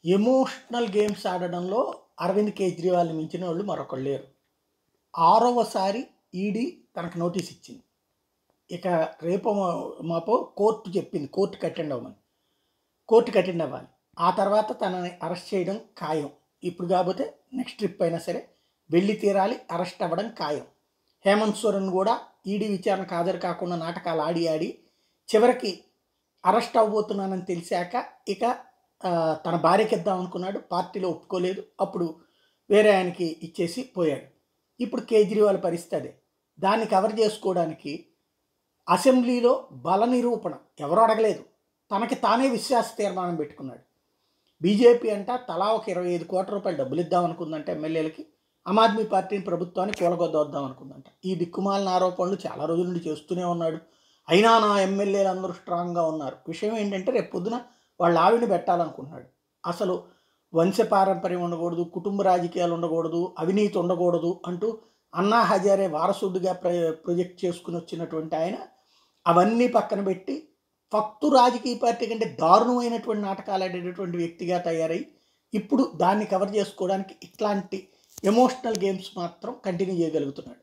Emotional games ఆడడంలో Arvind కేజ్రీవాల్‌ని మించినోళ్ళు మరొకళ్ళు లేరు. ఆరవసారి ED తనకు notice ఇచ్చింది. ఇక రేపో మాపో కోర్ట్ చెప్పింది. కోర్ట్‌కి అటెండ్ అవ్వమని. కోర్ట్‌కి అటెండ్ అవ్వాలి. ఆ తర్వాత తనని అరెస్ట్ చేయడం ఖాయం. ఇప్పుడు కాకపోతే నెక్స్ట్ ట్రిప్ అయినా సరే వెళ్ళి తీరాలి. అరెస్ట్ అవ్వడం ఖాయం. హేమంత్ సోరెన్ కూడా ఈడీ విచారణకు హాజరు కాకుండా నాటకాలు ఆడి ఆడి చివరికి అరెస్ట్ అవ్వబోతున్నానని తెలిసాక ఇక తన భార్యకి ఇద్దాం అనుకున్నాడు. పార్టీలో ఒప్పుకోలేదు. అప్పుడు వేరే ఆయనకి ఇచ్చేసి పోయాడు. ఇప్పుడు కేజ్రీవాల్ పరిస్థితి అదే. దాన్ని కవర్ చేసుకోవడానికి అసెంబ్లీలో బల నిరూపణ ఎవరు అడగలేదు. తనకి తానే విశ్వాస తీర్మానం పెట్టుకున్నాడు. బీజేపీ అంట తలా ఒక 25 కోట్ల రూపాయలు డబ్బులు ఇద్దాం అనుకుందంట ఎమ్మెల్యేలకి. ఆమ్ ఆద్మీ పార్టీని ప్రభుత్వాన్ని కూలగొద్దవద్దాం అనుకుందంట. ఈ దిక్కుమాలిన ఆరోపణలు చాలా రోజుల నుండి చేస్తూనే ఉన్నాడు. అయినా నా ఎమ్మెల్యేలు అందరూ స్ట్రాంగ్గా ఉన్నారు. విషయం ఏంటంటే రేపు పొద్దున వాళ్ళ ఆవిడని పెట్టాలనుకుంటున్నాడు. అసలు వంశపారంపర్యం ఉండకూడదు, కుటుంబ రాజకీయాలు ఉండకూడదు, అవినీతి ఉండకూడదు అంటూ అన్నా హజారే వారసుడిగా ప్రొజెక్ట్ చేసుకుని వచ్చినటువంటి ఆయన అవన్నీ పక్కన పెట్టి ఫక్తు రాజకీయ పార్టీ కంటే దారుణమైనటువంటి నాటకాలు ఆడేటటువంటి వ్యక్తిగా తయారై ఇప్పుడు దాన్ని కవర్ చేసుకోవడానికి ఇట్లాంటి ఎమోషనల్ గేమ్స్ మాత్రం కంటిన్యూ చేయగలుగుతున్నాడు.